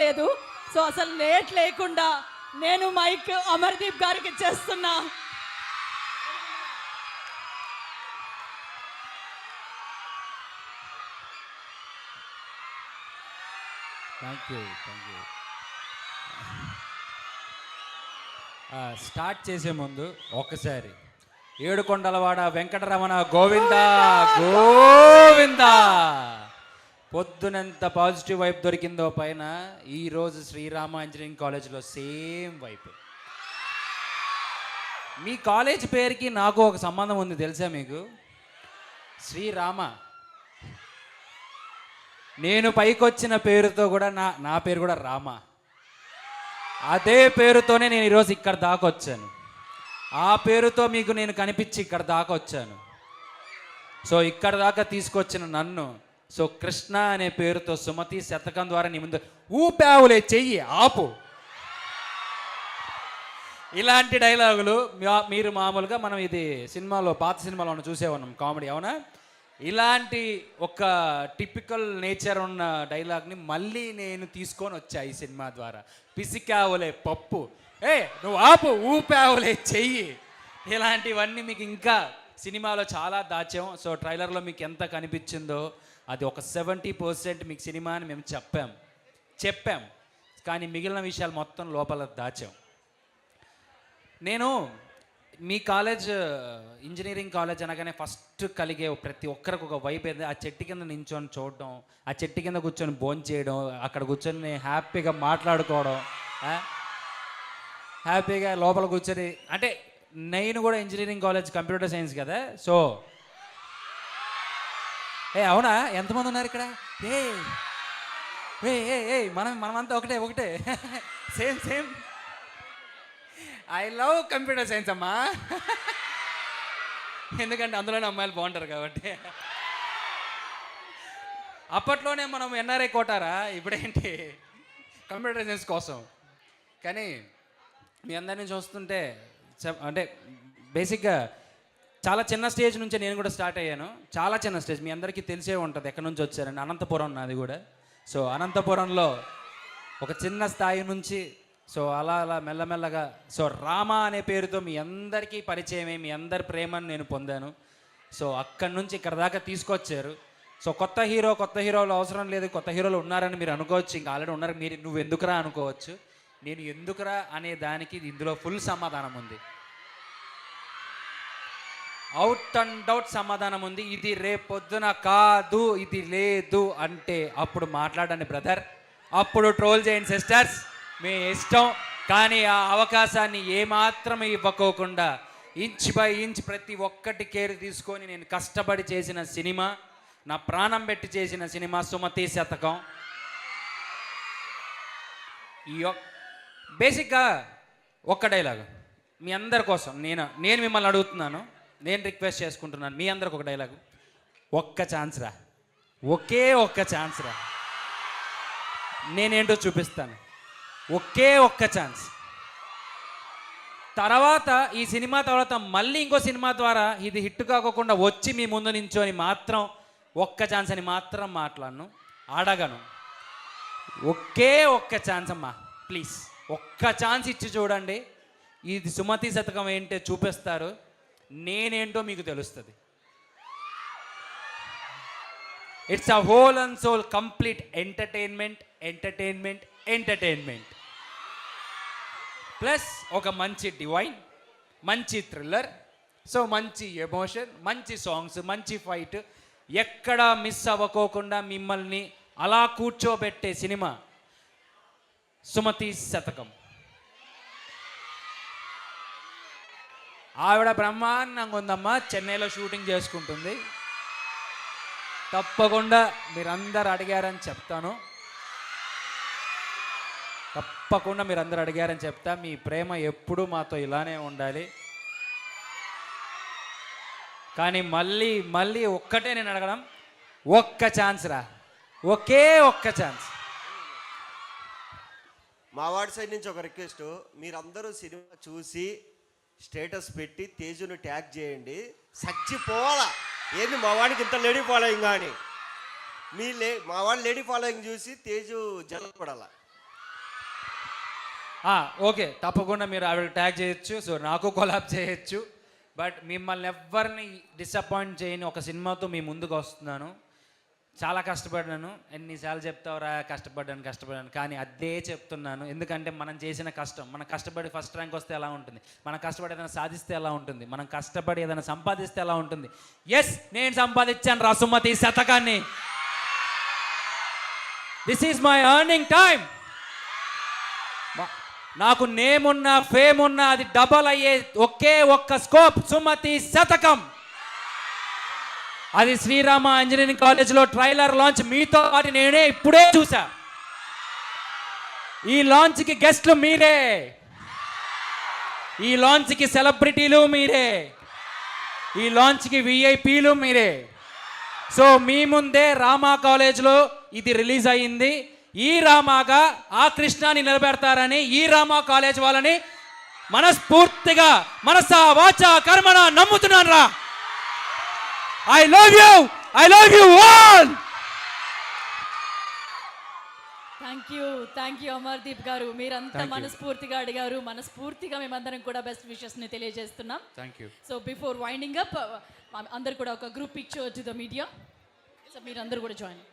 లేదు. సో అసలు లేట్ లేకుండా నేను మైక్ అమర్దీప్ గారికి ఇచ్చేస్తున్నా. Thank you. స్టార్ట్ చేసే ముందు ఒక్కసారి ఏడుకొండలవాడ వెంకటరమణ గోవిందా గోవిందా. పొద్దునెంత పాజిటివ్ వైపు దొరికిందో పైన ఈరోజు శ్రీరామ ఇంజనీరింగ్ కాలేజ్లో సేమ్ వైపు. మీ కాలేజ్ పేరుకి నాకు ఒక సంబంధం ఉంది తెలుసా మీకు? శ్రీరామ. నేను పైకొచ్చిన పేరుతో కూడా నా పేరు కూడా రామ. అదే పేరుతోనే నేను ఈరోజు ఇక్కడ దాకా వచ్చాను. ఆ పేరుతో మీకు నేను కనిపించి ఇక్కడ దాకా వచ్చాను. సో ఇక్కడ దాకా తీసుకొచ్చిన నన్ను సో కృష్ణ అనే పేరుతో సుమతి శతకం ద్వారా నీ ముందు ఊపావులే చెయ్యి ఆపు. ఇలాంటి డైలాగులు మీరు మామూలుగా మనం ఇది సినిమాలో పాత సినిమాలో మనం చూసేవాళ్ళం కామెడీ, అవునా? ఇలాంటి ఒక టిపికల్ నేచర్ ఉన్న డైలాగ్ని మళ్ళీ నేను తీసుకొని వచ్చా ఈ సినిమా ద్వారా. పిసికావులే పప్పు, నువ్వు ఆపు, ఊపావులే చెయ్యి. ఇలాంటివన్నీ మీకు ఇంకా సినిమాలో చాలా దాచాం. సో ట్రైలర్లో మీకు ఎంత కనిపించిందో అది ఒక 70% మీకు సినిమా అని మేము చెప్పాం. కానీ మిగిలిన విషయాలు మొత్తం లోపల దాచాం. నేను మీ కాలేజ్ ఇంజనీరింగ్ కాలేజ్ అనగానే ఫస్ట్ కలిగే ప్రతి ఒక్కరికి ఒక వైబ్ ఏది, ఆ చెట్టు కింద నించొని చూడడం, ఆ చెట్టు కింద కూర్చొని భోంచేయడం, అక్కడ కూర్చొని హ్యాపీగా మాట్లాడుకోవడం, హ్యాపీగా లోపల కూర్చొని. అంటే నేను కూడా ఇంజనీరింగ్ కాలేజ్ కంప్యూటర్ సైన్స్ కదా. సో అవునా, ఎంతమంది ఉన్నారు ఇక్కడ? మనమంతా ఒకటే same. I love computer science అమ్మా. ఎందుకంటే అందులోనే అమ్మాయిలు బాగుంటారు కాబట్టి. అప్పట్లోనే మనం ఎన్ఆర్ఐ కోటారా, ఇప్పుడేంటి కంప్యూటర్ సైన్స్ కోసం. కానీ మీ అందరినీ చూస్తుంటే అంటే బేసిక్గా చాలా చిన్న స్టేజ్ నుంచే నేను కూడా స్టార్ట్ అయ్యాను. చాలా చిన్న స్టేజ్, మీ అందరికీ తెలిసే ఉంటుంది ఎక్కడి నుంచి వచ్చారండి. అనంతపురం నాది కూడా. సో అనంతపురంలో ఒక చిన్న స్థాయి నుంచి సో అలా మెల్లమెల్లగా సో రామ అనే పేరుతో మీ అందరికీ పరిచయమే, మీ అందరి ప్రేమను నేను పొందాను. సో అక్కడి నుంచి ఇక్కడ దాకా తీసుకొచ్చారు. సో కొత్త హీరోలు అవసరం లేదు, కొత్త హీరోలు ఉన్నారని మీరు అనుకోవచ్చు. ఇంకా ఆల్రెడీ ఉన్నారు, నువ్వు ఎందుకురా అనుకోవచ్చు. నేను ఎందుకురా అనే దానికి ఇందులో ఫుల్ సమాధానం ఉంది, అవుట్ అండ్ అవుట్ సమాధానం ఉంది. ఇది రేపొద్దున కాదు, ఇది లేదు అంటే అప్పుడు మాట్లాడండి బ్రదర్, అప్పుడు ట్రోల్ చేయండి సిస్టర్స్, మీ ఇష్టం. కానీ ఆ అవకాశాన్ని ఏమాత్రం ఇవ్వకోకుండా ఇంచ్ బై ఇంచ్ ప్రతి ఒక్కటి కేర్ తీసుకొని నేను కష్టపడి చేసిన సినిమా, నా ప్రాణం పెట్టి చేసిన సినిమా సుమతి శతకం. బేసిక్గా ఒక్క డైలాగ్ మీ అందరి కోసం నేను మిమ్మల్ని అడుగుతున్నాను, నేను రిక్వెస్ట్ చేసుకుంటున్నాను. మీ అందరికి ఒక డైలాగు, ఒక్క ఛాన్స్ రా, ఒకే ఒక్క ఛాన్స్ రా, నేనేంటో చూపిస్తాను. ఒకే ఒక్క ఛాన్స్. తర్వాత ఈ సినిమా తర్వాత మళ్ళీ ఇంకో సినిమా ద్వారా ఇది హిట్ కాకోకుండా వచ్చి మీ ముందు నించోని మాత్రం ఒక్క ఛాన్స్ అని మాత్రం మాట్లాడను, అడగను. ఒకే ఒక్క ఛాన్స్ అమ్మా, ప్లీజ్ ఒక్క ఛాన్స్ ఇచ్చి చూడండి. ఇది సుమతి శతకం ఏంటో చూపిస్తారు, నేనేంటో మీకు తెలుస్తుంది. It's a whole and sole complete entertainment plus ఒక మంచి డివైన్, మంచి థ్రిల్లర్, సో మంచి ఎమోషన్, మంచి సాంగ్స్, మంచి ఫైట్, ఎక్కడా మిస్ అవ్వకోకుండా మిమ్మల్ని అలా కూర్చోబెట్టే సినిమా సుమతి శతకం. ఆవిడ బ్రహ్మాండంగా ఉందమ్మా, చెన్నైలో షూటింగ్ చేసుకుంటుంది. తప్పకుండా మీరందరూ అడిగారని చెప్తాను, తప్పకుండా మీరందరూ అడిగారని చెప్తా. మీ ప్రేమ ఎప్పుడూ మాతో ఇలానే ఉండాలి. కానీ మళ్ళీ ఒక్కటే నేను అడగడం, ఒక్క ఛాన్స్ రా, ఒకే ఒక్క ఛాన్స్. మా వాడి సైడ్ నుంచి ఒక రిక్వెస్ట్, మీరందరూ సినిమా చూసి స్టేటస్ పెట్టి తేజును ట్యాగ్ చేయండి. చచ్చిపోవాలా ఏంది మా వాడికి ఇంత లేడీ ఫాలోయింగ్ కానీ, మా వాడు లేడీ ఫాలోయింగ్ చూసి తేజు జలపడాల. ఓకే, తప్పకుండా మీరు ఆవిడ ట్యాగ్ చేయొచ్చు, సో నాకు కొలాబ్ చేయొచ్చు. బట్ మిమ్మల్ని ఎవరిని డిసప్పాయింట్ చేయని ఒక సినిమాతో మీ ముందుకు వస్తున్నాను. చాలా కష్టపడ్డాను, ఎన్నిసార్లు చెప్తావురా కష్టపడ్డాను, కానీ అదే చెప్తున్నాను. ఎందుకంటే మనం చేసిన కష్టం, మనం కష్టపడి ఫస్ట్ ర్యాంక్ వస్తే ఎలా ఉంటుంది, మనం కష్టపడి ఏదైనా సాధిస్తే ఎలా ఉంటుంది, మనం కష్టపడి ఏదైనా సంపాదిస్తే ఎలా ఉంటుంది. ఎస్, నేను సంపాదించాను రా సుమతి శతకాన్ని. This is my earning time. నాకు నేమ్ ఉన్నా ఫేమ్ ఉన్నా అది డబల్ అయ్యే ఒకే ఒక్క స్కోప్ సుమతి శతకం. అది శ్రీరామ ఇంజనీరింగ్ కాలేజ్లో ట్రైలర్ లాంచ్ మీతో పాటు నేనే ఇప్పుడే చూసా. ఈ లాంచ్కి గెస్ట్లు మీరే, ఈ లాంచ్కి సెలబ్రిటీలు మీరే, ఈ లాంచ్కి విఐపీలు మీరే. సో మీ ముందే రామా కాలేజ్లో ఇది రిలీజ్ అయ్యింది. ఈ రామాగా ఆ కృష్ణాని నిలబెడతారని ఈ రామా కాలేజ్ వాళ్ళని మనస్ఫూర్తిగా మనసా వాచా కర్మణ నమ్ముతున్నాను రా. I love you all. Thank you Amardeep గారు, మీరంతా మనస్ఫూర్తిగా అడిగారు, మనస్ఫూర్తిగా మేమందరం కూడా బెస్ట్ విషెస్ ని తెలియజేస్తున్నాం. Thank you. So before winding up అందరు కూడా ఒక group picture to the media. So మీరందరూ కూడా జాయిన్.